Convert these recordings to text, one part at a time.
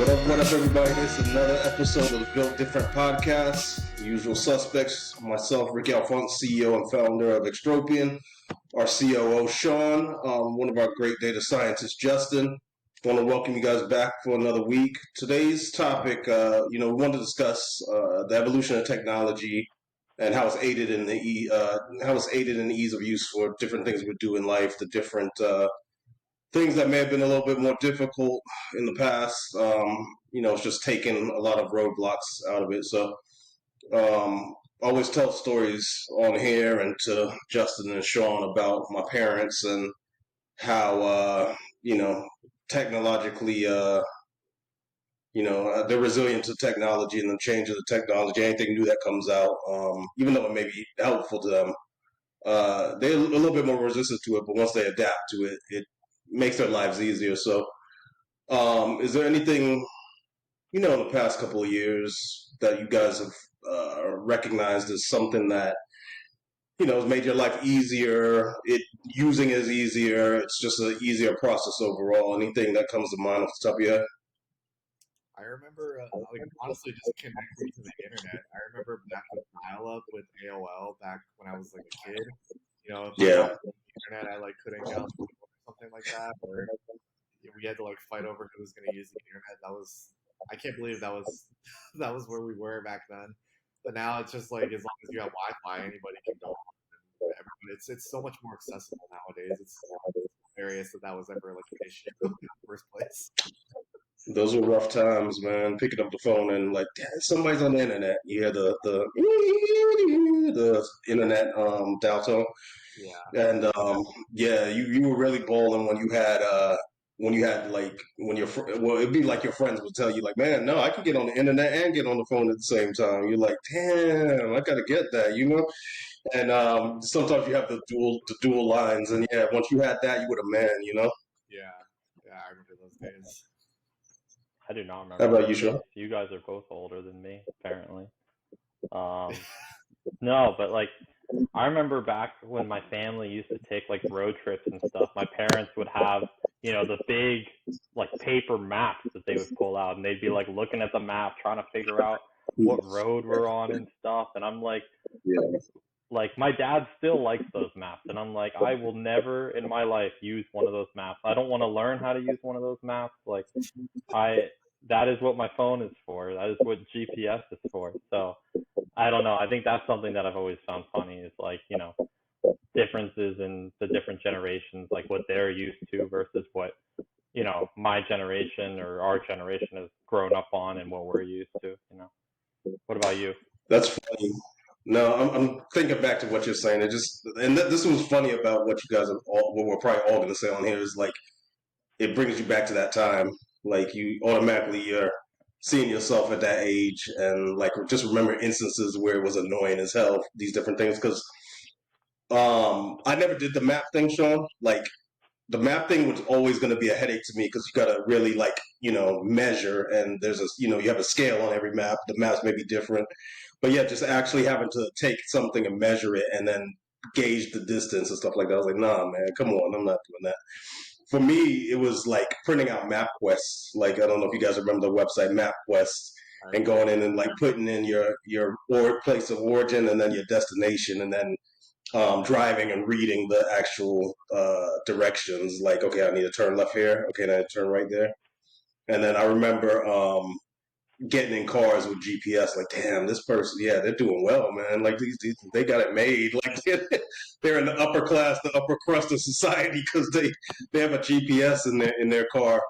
What up, everybody? This is another episode of the Built Different podcast. The usual suspects, myself, Rick Alphonse, CEO and founder of Extropian, our COO, Sean, one of our great data scientists, Justin. I want to welcome you guys back for another week. Today's topic, we want to discuss the evolution of technology and how it's aided in the ease of use for different things we do in life, the different things that may have been a little bit more difficult in the past. It's just taken a lot of roadblocks out of it. So, always tell stories on here and to Justin and Sean about my parents and how, technologically, they're resilient to technology and the change of the technology. Anything new that comes out, even though it may be helpful to them, they're a little bit more resistant to it. But once they adapt to it, it makes their lives easier. So, is there anything, in the past couple of years that you guys have recognized as something that, has made your life easier? Using is easier. It's just an easier process overall. Anything that comes to mind off the top of your head? I remember, honestly, just connecting to the internet. I remember back with dial-up with AOL back when I was like a kid. If I got the internet, I couldn't get on something like that, or we had to fight over who was going to use the internet. I can't believe that was where we were back then. But now it's just as long as you have Wi-Fi, anybody can go on. It's so much more accessible nowadays. It's hilarious that was ever an issue in the first place. Those were rough times, man. Picking up the phone and somebody's on the internet. You hear the internet dial tone. Yeah. And you were really balling when you had it'd be like your friends would tell you man, no, I can get on the internet and get on the phone at the same time. You're like, damn, I gotta get that, And sometimes you have the dual lines, and once you had that, you were a man, Yeah, I remember those days. I do not remember. How about you, Sean? You guys are both older than me, apparently. No, but I remember back when my family used to take road trips and stuff. My parents would have, the big paper maps that they would pull out, and they'd be looking at the map, trying to figure out what road we're on and stuff. And I'm my dad still likes those maps, and I'm I will never in my life use one of those maps. I don't want to learn how to use one of those maps. That is what my phone is for. That is what GPS is for. So I don't know. I think that's something that I've always found funny is differences in the different generations, what they're used to versus what, my generation or our generation has grown up on and what we're used to, What about you? That's funny. No, I'm thinking back to what you're saying. This was funny about what you guys what we're probably all going to say on here is it brings you back to that time. You automatically you're seeing yourself at that age, and just remember instances where it was annoying as hell. These different things because I never did the map thing, Sean. The map thing was always going to be a headache to me because you got to really measure, and there's you have a scale on every map. The maps may be different, but just actually having to take something and measure it and then gauge the distance and stuff like that. I was like, nah, man, come on, I'm not doing that. For me, it was printing out MapQuest. I don't know if you guys remember the website MapQuest, and going in and putting in your place of origin and then your destination, and then driving and reading the actual directions. Okay, I need to turn left here. Okay, then I turn right there. And then I remember getting in cars with GPS. Damn, this person, they're doing well, man. These they got it made. They're in the upper class, the upper crust of society because they have a GPS in their car.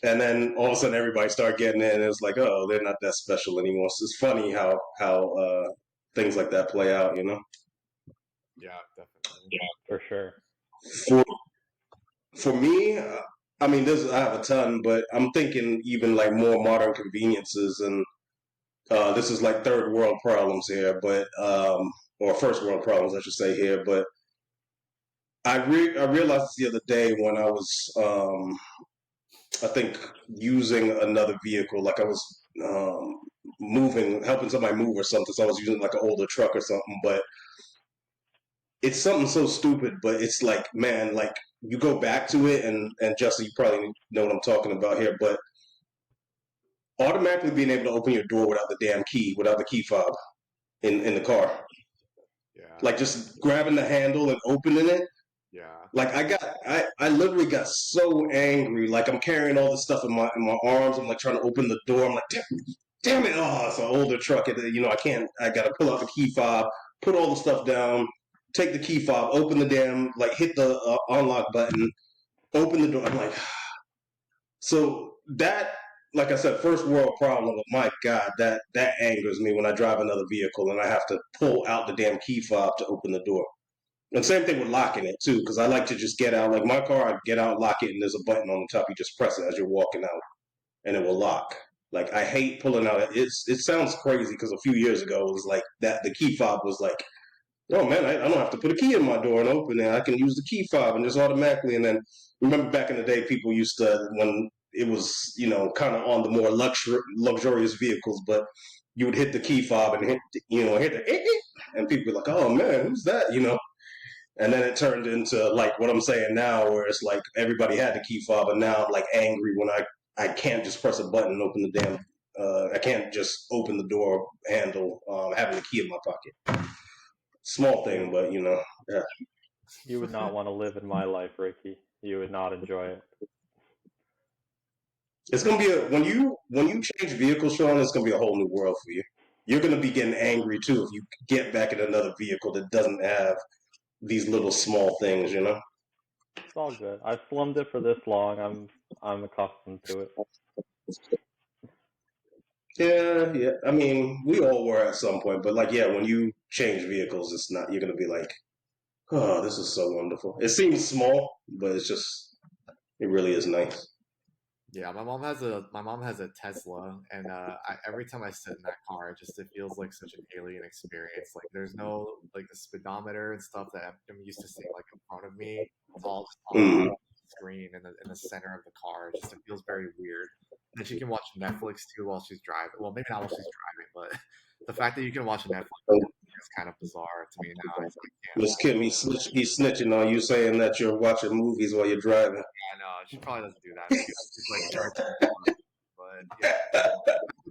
And then all of a sudden, everybody start getting in. And it's oh, they're not that special anymore. So it's funny how things like that play out, Yeah, definitely. Yeah, for sure. For me, I have a ton, but I'm thinking even more modern conveniences, and this is third world problems here, but or first world problems, I should say here. But I realized this the other day when I was, I think, using another vehicle, I was helping somebody move or something. So I was using an older truck or something, but it's something so stupid, but it's man, you go back to it, and Justin, you probably know what I'm talking about here, but automatically being able to open your door without the damn key, without the key fob in the car. Yeah. Like just grabbing the handle and opening it. Yeah. Like I literally got so angry. Like I'm carrying all this stuff in my arms. I'm like trying to open the door. I'm like, damn it! Oh, it's an older truck. I can't. I gotta pull out the key fob, put all the stuff down, take the key fob, open the damn, like hit the unlock button, open the door. I'm like, so that, like I said, first world problem. My God, that angers me when I drive another vehicle and I have to pull out the damn key fob to open the door. And same thing with locking it too, because I like to just get out. Like my car, I get out, lock it, and there's a button on the top. You just press it as you're walking out, and it will lock. Like I hate pulling out. It sounds crazy because a few years ago it was like that. The key fob was like, oh man, I don't have to put a key in my door and open it. I can use the key fob and just automatically. And then remember back in the day, people used to, when it was kind of on the more luxurious vehicles, but you would hit the key fob and hit the and people were like, oh man, who's that? And then it turned into like what I'm saying now, where it's like everybody had the key fob, and now I'm like angry when I can't just press a button and open the damn. I can't just open the door handle having the key in my pocket. Small thing, but yeah. You would not want to live in my life, Ricky. You would not enjoy it. It's gonna be when you change vehicles, Sean. It's gonna be a whole new world for you. You're gonna be getting angry too if you get back in another vehicle that doesn't have these little small things, It's all good. I've slummed it for this long. I'm accustomed to it. Yeah. I mean, we all were at some point, but like, yeah, when you change vehicles, it's not. You're gonna be like, oh, this is so wonderful. It seems small, but it really is nice. Yeah, my mom has a Tesla, and every time I sit in that car, it feels like such an alien experience. Like there's no like the speedometer and stuff that I'm used to seeing like in front of me. It's all just on Mm. the screen in the center of the car. It feels very weird. And she can watch Netflix too while she's driving. Well, maybe not while she's driving, but the fact that you can watch Netflix is kind of bizarre to me now. I can't. Miss Kim, he's snitching on you, saying that you're watching movies while you're driving. I know she probably doesn't do that. She's like charging, but yeah,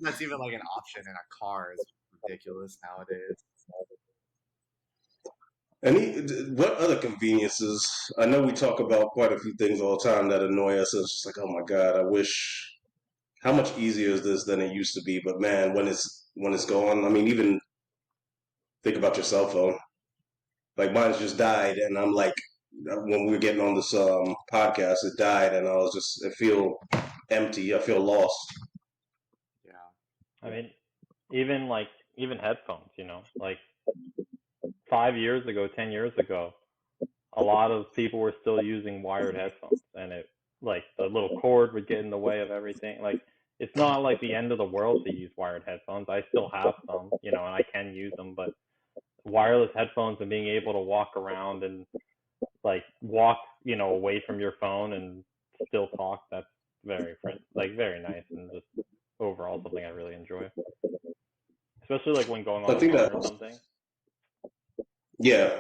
that's even like an option in a car is ridiculous nowadays. What other conveniences? I know we talk about quite a few things all the time that annoy us. It's just like, oh my God, I wish. How much easier is this than it used to be? But man, when it's gone, I mean, even think about your cell phone. Like mine's just died, and I'm like, when we were getting on this podcast, it died, and I feel empty. I feel lost. Yeah. I mean, even headphones, like 5 years ago, 10 years ago, a lot of people were still using wired headphones, and it like the little cord would get in the way of everything. Like it's not like the end of the world to use wired headphones. I still have some, and I can use them, but wireless headphones and being able to walk around and like walk, away from your phone and still talk, that's very nice and just overall something I really enjoy. Especially like when going on I a think run that, or something. yeah.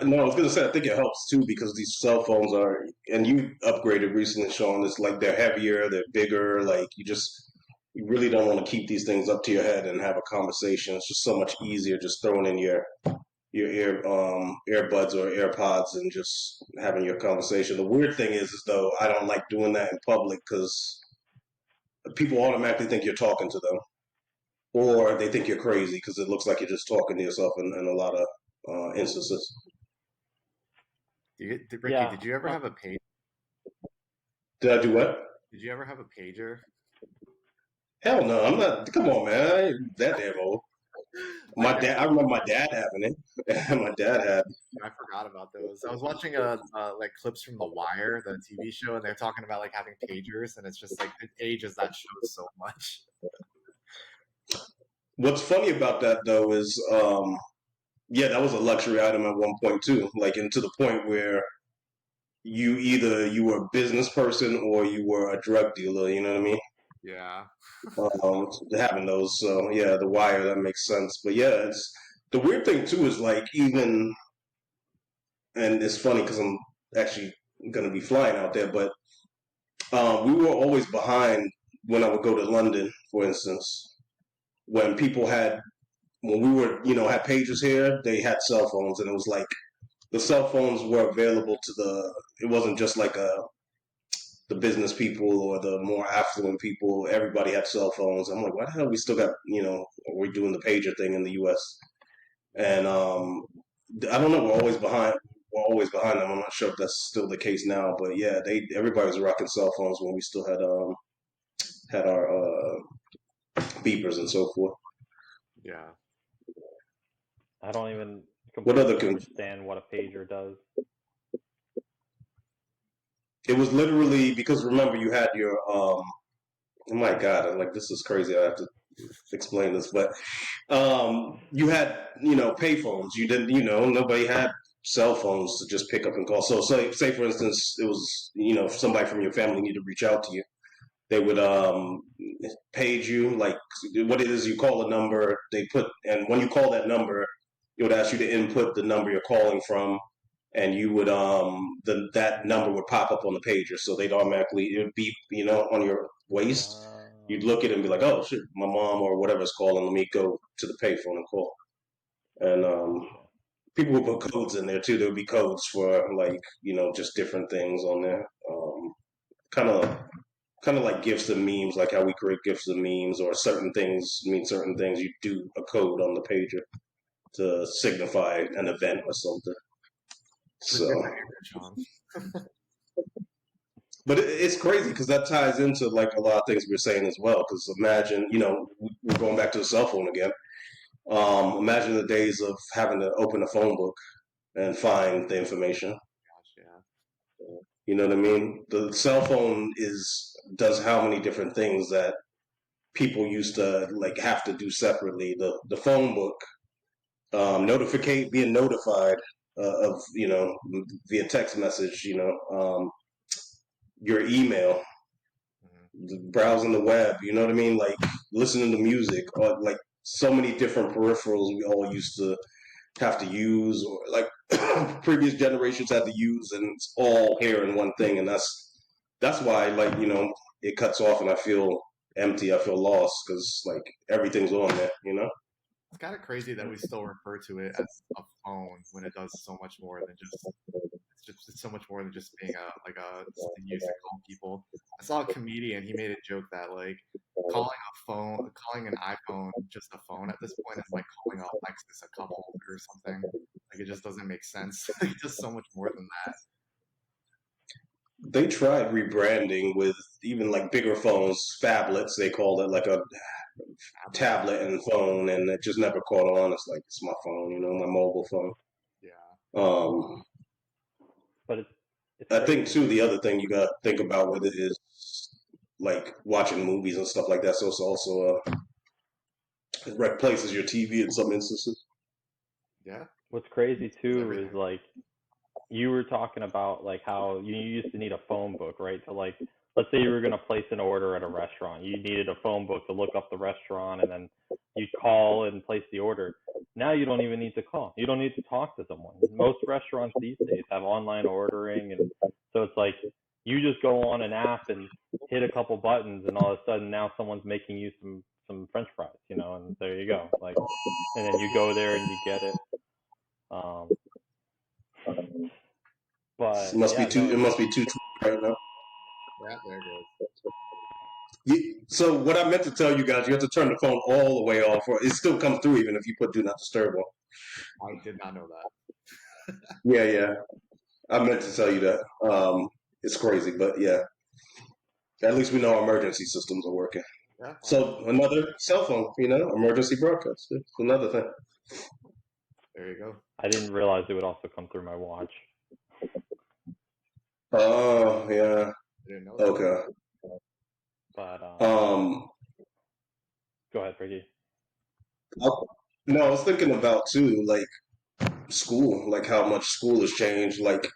No, I was gonna say I think it helps too because these cell phones are, and you upgraded recently, Sean. It's like they're heavier, they're bigger. Like you really don't want to keep these things up to your head and have a conversation. It's just so much easier just throwing in your earbuds or AirPods and just having your conversation. The weird thing is though I don't like doing that in public because people automatically think you're talking to them, or they think you're crazy because it looks like you're just talking to yourself in a lot of instances. Ricky, Yeah. did you ever have a pager? Did I do what? Did you ever have a pager? Hell no, I'm not. Come on, man. I ain't that damn old. I remember my dad having it. My dad had. I forgot about those. I was watching like clips from The Wire, the TV show, and they're talking about like having pagers, and it's just like it ages that show so much. What's funny about that though is, yeah, that was a luxury item at one point too. Like, and to the point where you were a business person or you were a drug dealer. You know what I mean? Yeah. Having those. So yeah, the wire, that makes sense. But yeah, it's the weird thing too is like even, and it's funny because I'm actually going to be flying out there, but we were always behind when I would go to London, for instance, when people had when we were had pagers here, they had cell phones, and it was like the cell phones were available to the. It wasn't just like the business people or the more affluent people. Everybody had cell phones. I'm like, why the hell we still got we're doing the pager thing in the U.S. And I don't know. We're always behind. We're always behind them. I'm not sure if that's still the case now, but yeah, everybody was rocking cell phones when we still had our beepers and so forth. Yeah. I don't even What other completely understand what a pager does. It was literally because remember you had your oh my god, I'm like this is crazy. I have to explain this, but you had payphones. You didn't nobody had cell phones to just pick up and call. So say for instance it was if somebody from your family needed to reach out to you, they would page you. Like what it is, you call a number, and when you call that number, it would ask you to input the number you're calling from, and you would that number would pop up on the pager, so it would beep on your waist. You'd look at it and be like, oh shit, my mom or whatever's calling, let me go to the payphone and call. And people would put codes in there too. There would be codes for like just different things on there. Kind of like gifs and memes, like how we create gifs and memes, or certain things mean certain things. You do a code on the pager to signify an event or something. So, but it's crazy because that ties into like a lot of things we're saying as well. Because imagine, we're going back to the cell phone again. Imagine the days of having to open a phone book and find the information. Gosh, yeah. You know what I mean? The cell phone does how many different things that people used to like have to do separately. The phone book, being notified of via text message, your email, browsing the web. You know what I mean? Like listening to music, or like so many different peripherals we all used to have to use, or like previous generations had to use, and it's all here in one thing. And that's why like it cuts off, and I feel empty. I feel lost because like everything's on there. It's kind of crazy that we still refer to it as a phone when it does so much more than just. It's so much more than just being something used to call people. I saw a comedian. He made a joke that like calling an iPhone just a phone at this point is like calling a Lexus a cup holder or something. Like it just doesn't make sense. It's just so much more than that. They tried rebranding with even like bigger phones, phablets. They called it like a tablet and phone, and it just never caught on. It's like it's my phone, my mobile phone. Yeah. But I think too the other thing you got to think about with it is like watching movies and stuff like that. So it's also it replaces your TV in some instances. Yeah. What's crazy too is like you were talking about like how you used to need a phone book, right? To like, let's say you were going to place an order at a restaurant. You needed a phone book to look up the restaurant, and then you'd call and place the order. Now you don't even need to call. You don't need to talk to someone. Most restaurants these days have online ordering, and so it's like you just go on an app and hit a couple buttons, and all of a sudden now someone's making you some French fries, and there you go. Like, and then you go there and you get it. But it must be too right now. Yeah, there it goes. So what I meant to tell you guys, you have to turn the phone all the way off, or it still comes through even if you put "Do Not Disturb" on. I did not know that. Yeah. I meant to tell you that. It's crazy, but yeah. At least we know our emergency systems are working. Yeah. So another cell phone, emergency broadcast. It's another thing. There you go. I didn't realize it would also come through my watch. Oh yeah. I didn't know that. Okay. But go ahead, Ricky. No, I was thinking about too, like school, like how much school has changed, like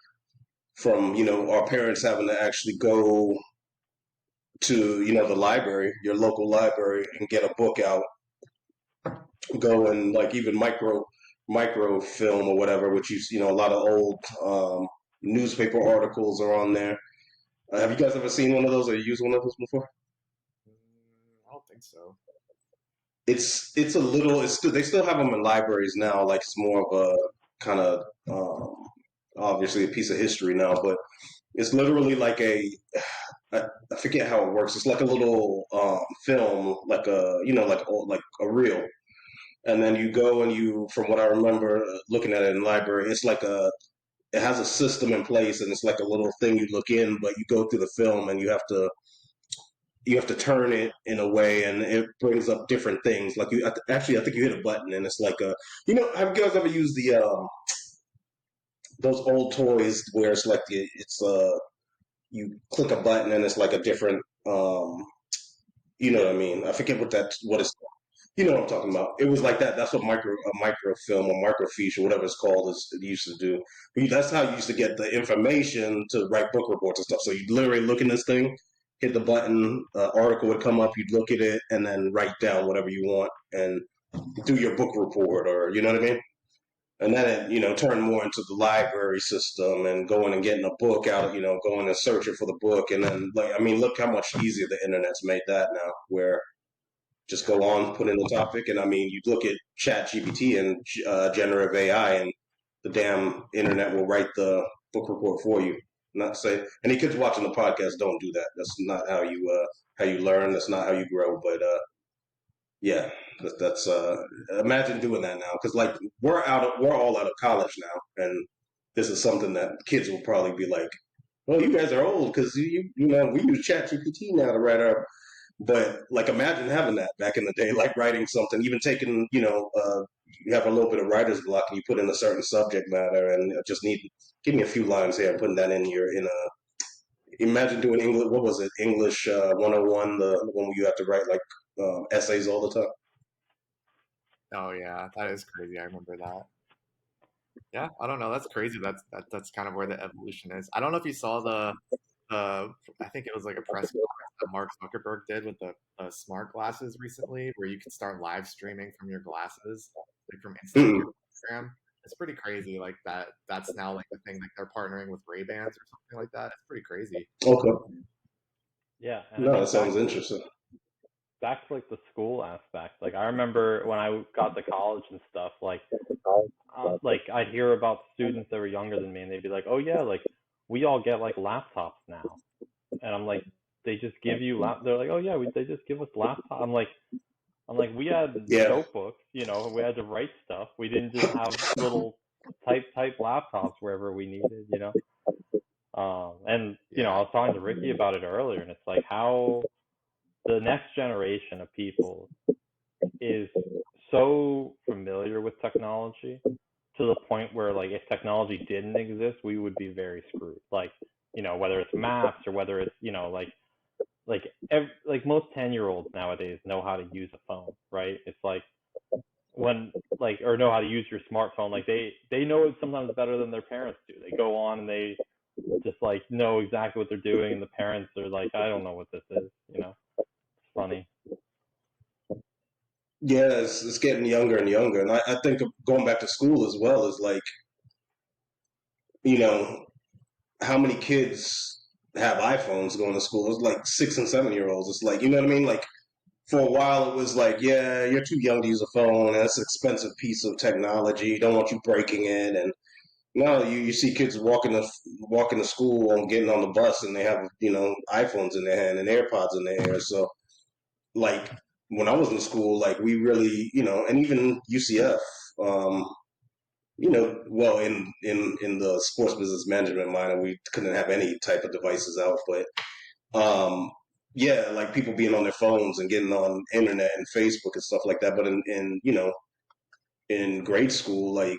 from our parents having to actually go to the library, your local library, and get a book out, go and like even microfilm or whatever, which a lot of old newspaper articles are on there. Have you guys ever seen one of those or used one of those before? So it's a little. It's still, they still have them in libraries now. Like it's more of a kind of obviously a piece of history now, but it's literally like I forget how it works. It's like a little film, like a like a reel, and then you go and you, from what I remember looking at it in the library, it's like it has a system in place, and it's like a little thing you look in, but you go through the film and you have to turn it in a way, and it brings up different things. Like actually, I think you hit a button, and it's like have you guys ever used the those old toys where it's like you click a button and it's like a different you know what I mean? I forget what it's. You know what I'm talking about. It was like that. That's what microfilm or microfiche or whatever it's called is it used to do. That's how you used to get the information to write book reports and stuff. So you'd literally look in this thing, hit the button, article would come up, you'd look at it, and then write down whatever you want and do your book report, or you know what I mean? And then it, turned more into the library system and going and getting a book out, going and searching for the book. And then, like, I mean, look how much easier the internet's made that now, where just go on, put in the topic, and I mean, you look at Chat GPT and generative AI, and the damn internet will write the book report for you. Not to say any kids watching the podcast don't do that. That's not how you learn. That's not how you grow. But yeah, that's imagine doing that now, because like we're all out of college now, and this is something that kids will probably be like, "Well, you guys are old because we use Chat GPT now to write our." But like, imagine having that back in the day, like writing something, even taking, you have a little bit of writer's block and you put in a certain subject matter and just give me a few lines here and putting that imagine doing English, what was it? English 101, the one where you have to write like essays all the time. oh yeah, that is crazy. I remember that. Yeah, I don't know. That's crazy. That's kind of where the evolution is. I don't know if you saw I think it was like a press conference that Mark Zuckerberg did with the smart glasses recently, where you can start live streaming from your glasses, like from Instagram. It's pretty crazy. Like that's now like the thing. Like they're partnering with Ray Bans or something like that. It's pretty crazy. Okay. Yeah, and I No, mean that sounds interesting. back to like the school aspect. Like I remember when I got to college and stuff, like I'd hear about students that were younger than me, and they'd be like, "Oh yeah, like we all get like laptops now," and I'm like, "They just give you They're like, "Oh yeah, they just give us laptops." I'm like, we had notebooks, we had to write stuff. We didn't just have little type laptops wherever we needed. And I was talking to Ricky about it earlier, and it's like how the next generation of people is so familiar with technology to the point where, like, if technology didn't exist, we would be very screwed. Like, whether it's maps or whether it's, like most 10-year-olds nowadays know how to use a phone, right? It's like or know how to use your smartphone. Like they know it sometimes better than their parents do. They go on and they just like know exactly what they're doing, and the parents are like, I don't know what this is. It's funny. Yeah, it's getting younger and younger, and I think going back to school as well is like, you know, how many kids have iPhones going to school? It's like 6 and 7 year olds. It's like, you know what I mean? Like for a while, it was like, yeah, you're too young to use a phone. That's an expensive piece of technology. Don't want you breaking it. And now you see kids walking to school and getting on the bus, and they have iPhones in their hand and AirPods in their ear. So like when I was in school, like we really, and even UCF, um, well, in the sports business management minor, we couldn't have any type of devices out, but yeah, like people being on their phones and getting on internet and Facebook and stuff like that. But in grade school, like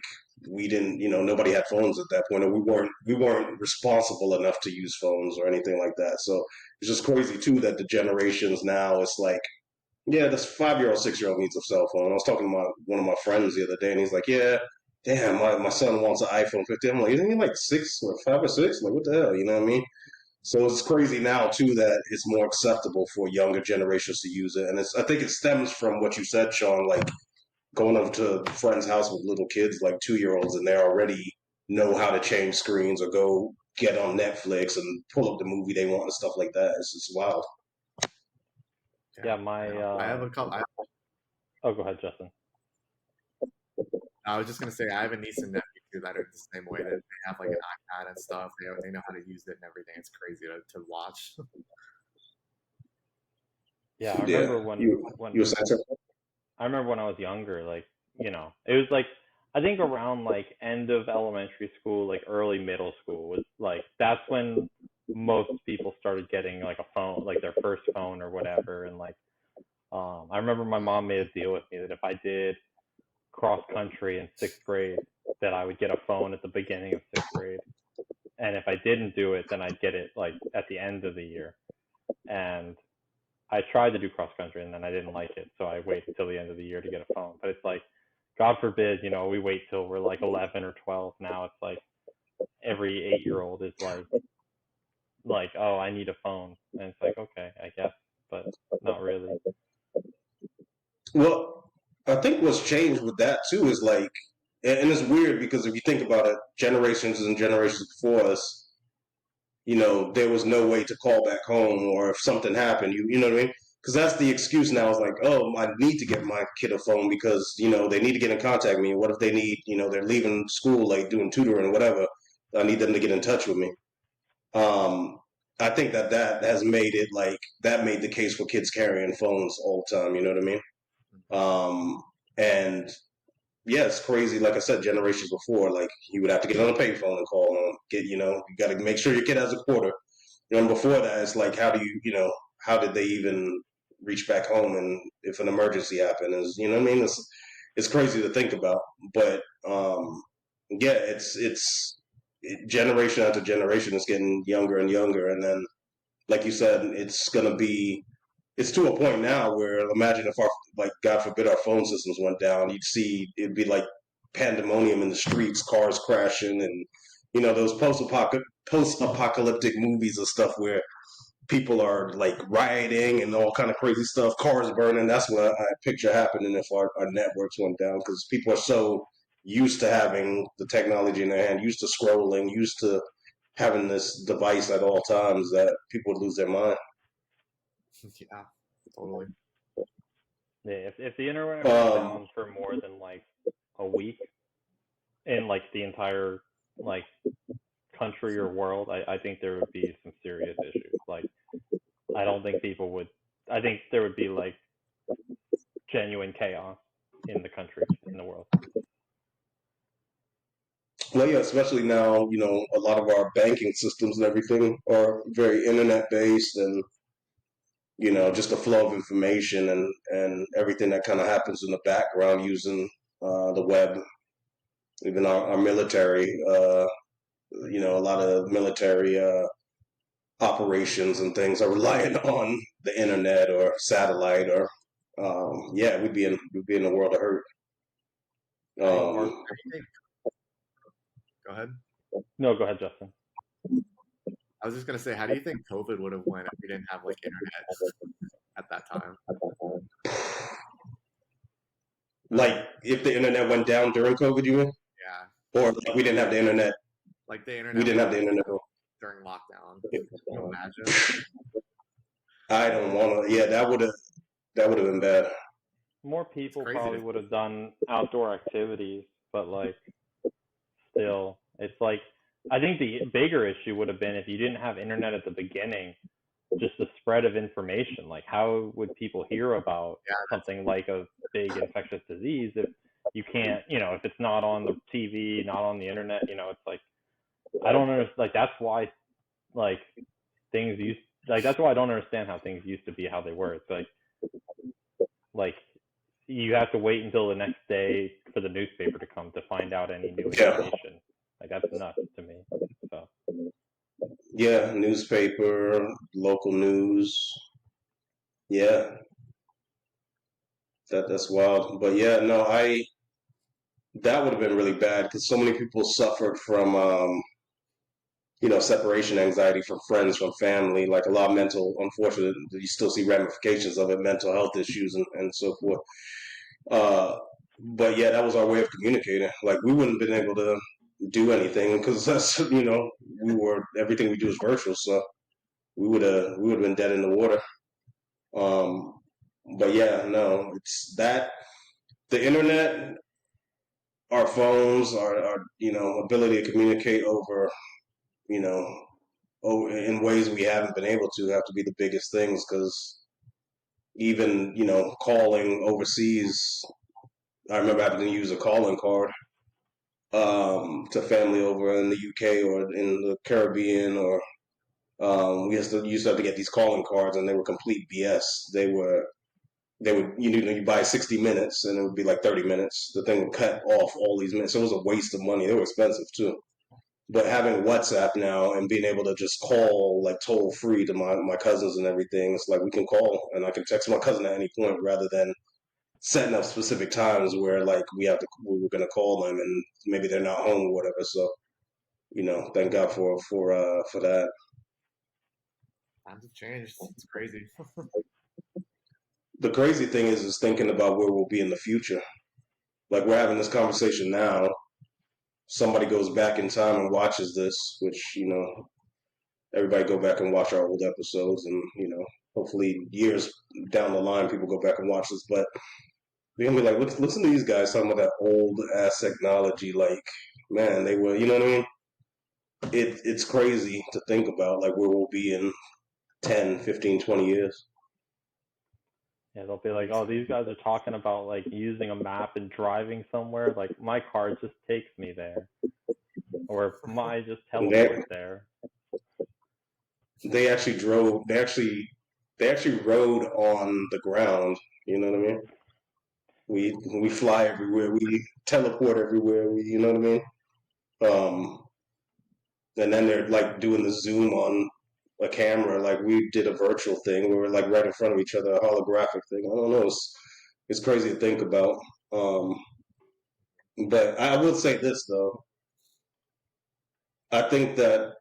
we didn't, nobody had phones at that point, or we weren't responsible enough to use phones or anything like that. So it's just crazy too that the generations now, it's like, yeah, this 5 year old, 6 year old needs a cell phone. I was talking to one of my friends the other day, and he's like, yeah, damn, my son wants an iPhone 15. I'm like, isn't he like 5 or 6? Like, what the hell? You know what I mean? So it's crazy now too that it's more acceptable for younger generations to use it, and I think it stems from what you said, Sean. Like going over to a friend's house with little kids, like 2 year olds, and they already know how to change screens or go get on Netflix and pull up the movie they want and stuff like that. It's wild. Yeah, my I have a couple. oh, go ahead, Justin. I was just gonna say I have a niece and nephew too that are the same way. That they have like an iPad and stuff. They know how to use it and everything. It's crazy to watch. Yeah, I Yeah, remember you were saying something? I remember when I was younger, like, it was like I think around like end of elementary school, like early middle school was like that's when most people started getting like a phone, like their first phone or whatever. And like I remember my mom made a deal with me that if I did cross country in 6th grade, that I would get a phone at the beginning of 6th grade. And if I didn't do it, then I'd get it like at the end of the year. And I tried to do cross country and then I didn't like it, so I waited till the end of the year to get a phone. But it's like, God forbid, we wait till we're like 11 or 12. Now it's like every 8-year-old is like, oh, I need a phone, and it's like, okay, I guess, but not really. Well, I think what's changed with that too is like, and it's weird because if you think about it, generations and generations before us, there was no way to call back home, or if something happened, you know what I mean? Because that's the excuse now. Is like, oh, I need to get my kid a phone because they need to get in contact with me. What if they need, they're leaving school, like doing tutoring or whatever? I need them to get in touch with me. Um, I think that has made it like that made the case for kids carrying phones all the time. You know what I mean? And yeah, it's crazy. Like I said, generations before, like you would have to get on a payphone and call them. You got to make sure your kid has a quarter. And before that, it's like, how do how did they even reach back home? And if an emergency happened, what I mean? It's crazy to think about. But yeah, generation after generation is getting younger and younger. And then, like you said, it's to a point now where imagine if like, God forbid, our phone systems went down, it'd be like pandemonium in the streets, cars crashing, and those post-apocalyptic movies and stuff where people are like rioting and all kind of crazy stuff, cars burning. That's what I picture happening if our networks went down, because people are so used to having the technology in their hand, used to scrolling, used to having this device at all times, that people would lose their mind. Yeah, totally. Yeah, if the internet went down for more than like a week in like the entire like country or world, I think there would be some serious issues. Like, I don't think people would. I think there would be like genuine chaos in the country, in the world. Well, yeah, especially now, a lot of our banking systems and everything are very internet based, and just the flow of information and everything that kind of happens in the background using the web. Even our military, a lot of military operations and things are relying on the internet or satellite, or yeah, we'd be in a world of hurt. Go ahead. No, go ahead, Justin. I was just gonna say, how do you think COVID would have went if we didn't have like internet at that time? Like, if the internet went down during COVID, you mean? Yeah. Or like we didn't have the internet. Like the internet. We didn't have the internet during lockdown. Can you imagine? I don't want to. Yeah, that would have been bad. More people probably would have done outdoor activities, but like, still, it's like, I think the bigger issue would have been if you didn't have internet at the beginning, just the spread of information. Like, how would people hear about something like a big infectious disease if you can't, if it's not on the TV, not on the internet, it's like, I don't understand. Like, that's why, like, that's why I don't understand how things used to be how they were. It's like you have to wait until the next day for the newspaper to come to find out any new information. Like, that's nuts to me. So. Yeah, newspaper, local news. Yeah, that's wild. But yeah, no, that would have been really bad because so many people suffered from separation anxiety from friends, from family, like a lot of mental. Unfortunately, you still see ramifications of it, mental health issues and so forth. But yeah, that was our way of communicating. Like, we wouldn't have been able to do anything because that's everything we do is virtual, so we would have been dead in the water. But yeah, no, it's that the internet, our phones, our ability to communicate over you know in ways we haven't been able to have to be the biggest things because even calling overseas, I remember having to use a calling card to family over in the UK or in the Caribbean, or we used to have to get these calling cards, and they were complete BS. They would you buy 60 minutes and it would be like 30 minutes. The thing would cut off all these minutes. So it was a waste of money. They were expensive too. But having WhatsApp now and being able to just call like toll free to my cousins and everything, it's like we can call and I can text my cousin at any point rather than setting up specific times where like we were gonna call them and maybe they're not home or whatever. So thank God for that. Times have changed. It's crazy. The crazy thing is thinking about where we'll be in the future. Like we're having this conversation now. Somebody goes back in time and watches this, which everybody go back and watch our old episodes, and hopefully years down the line people go back and watch this. But they're gonna be like, listen to these guys talking about that old ass technology. Like, man, they were, you know what I mean? It's crazy to think about like where we'll be in 10, 15, 20 years. Yeah, they'll be like, oh, these guys are talking about like using a map and driving somewhere. Like my car just takes me there, or my just They teleports there. they actually drove. They actually rode on the ground. You know what I mean? We fly everywhere. We teleport everywhere. You know what I mean? Um, and then they're like doing the zoom on a camera. Like we did a virtual thing. We were like right in front of each other, a holographic thing. I don't know. It's crazy to think about. Um, but I will say this though. I think that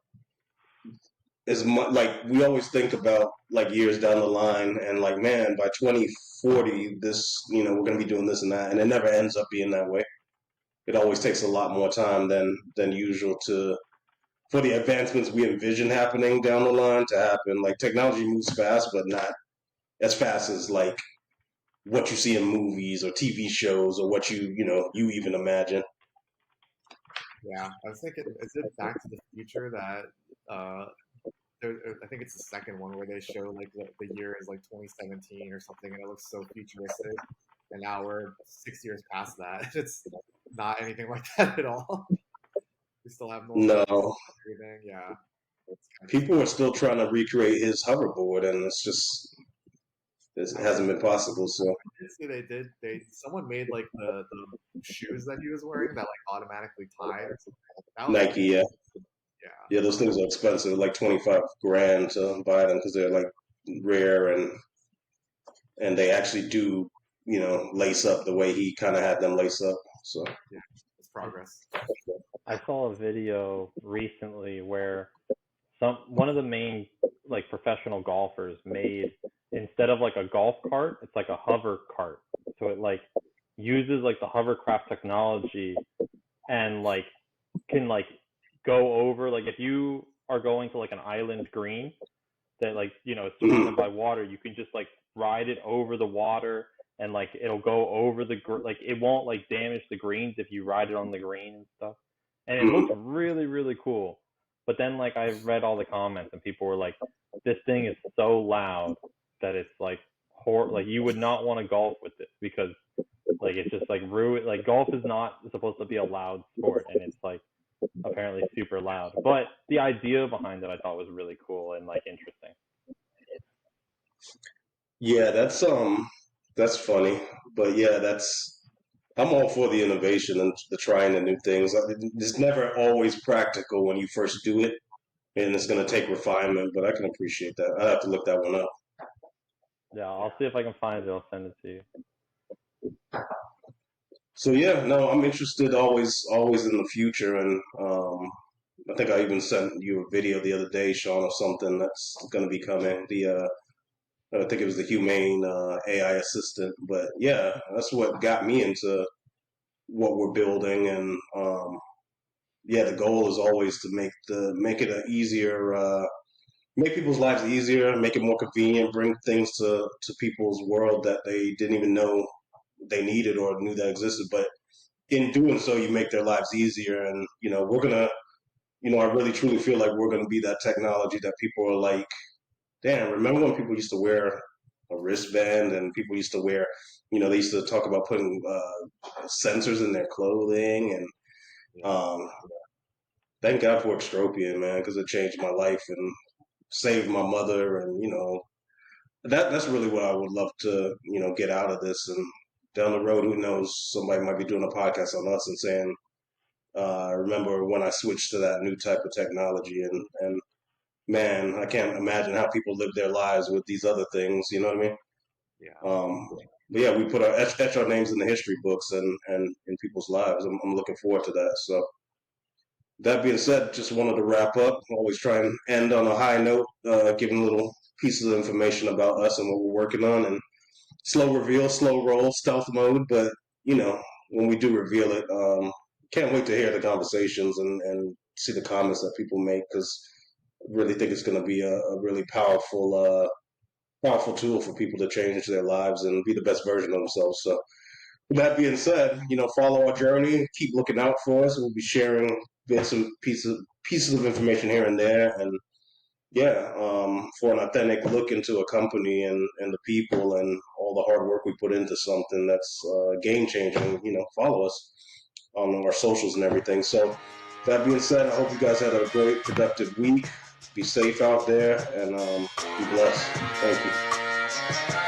as much like we always think about like years down the line and like man by 2040 this we're going to be doing this and that, and it never ends up being that way. It always takes a lot more time than usual to for the advancements we envision happening down the line to happen. Like technology moves fast, but not as fast as like what you see in movies or TV shows or what you even imagine. Yeah, I was thinking, is it Back to the Future that uh, I think it's the second one where they show like the year is like 2017 or something, and it looks so futuristic. And now we're 6 years past that. It's not anything like that at all. We still have normal No, everything. Yeah, it's kind of people insane. are still trying to recreate his hoverboard, and it I hasn't been possible. So did see they did. Someone made like the shoes that he was wearing that like automatically tied or something. That was Nike, yeah. yeah. Yeah, those things are expensive, like 25 grand to buy them because they're like rare, and they actually do, lace up the way he kind of had them lace up. So, Yeah, it's progress. I saw a video recently where one of the main like professional golfers made, instead of like a golf cart, it's like a hover cart. So it like uses like the hovercraft technology and like can like go over, like if you are going to like an island green that like is surrounded by water, you can just like ride it over the water, and like it'll go over like it won't like damage the greens if you ride it on the green and stuff, and it looks really really cool. But then like I read all the comments and people were like, this thing is so loud that it's like like you would not want to golf with it because like it's just like ruin, like golf is not supposed to be a loud sport, and it's like apparently super loud. But the idea behind it I thought was really cool and like interesting. yeah, that's funny, but yeah, I'm all for the innovation and the trying the new things. It's never always practical when you first do it, and it's going to take refinement. But I can appreciate that. I have to look that one up. Yeah, I'll Yeah, see if I can find it. I'll send it to you. So yeah, no, I'm interested always in the future, and I think I even sent you a video the other day, Sean, of something that's going to be coming. I think it was the humane AI assistant, but yeah, that's what got me into what we're building, and yeah, the goal is always to make it an easier make people's lives easier, make it more convenient, bring things to people's world that they didn't even know they needed or knew that existed. But in doing so, you make their lives easier. And, we're going to, I really truly feel like we're going to be that technology that people are like, damn, remember when people used to wear a wristband and people used to wear, they used to talk about putting sensors in their clothing. And thank God for Extropian, man, because it changed my life and saved my mother. And, that's really what I would love to, get out of this. And down the road, who knows, somebody might be doing a podcast on us and saying, remember when I switched to that new type of technology, and man, I can't imagine how people live their lives with these other things. You know what I mean? Yeah. But yeah, we put etch our names in the history books and in people's lives. I'm looking forward to that. So that being said, just wanted to wrap up. Always try and end on a high note, giving little pieces of information about us and what we're working on, and slow reveal, slow roll, stealth mode. But when we do reveal it, can't wait to hear the conversations and see the comments that people make, because I really think it's going to be a really powerful tool for people to change their lives and be the best version of themselves. So, with that being said, follow our journey, keep looking out for us. We'll be sharing bits and pieces of information here and there, and yeah, for an authentic look into a company and the people and all the hard work we put into something that's game changing. Follow us on our socials and everything. So, that being said, I hope you guys had a great, productive week. Be safe out there and be blessed. Thank you.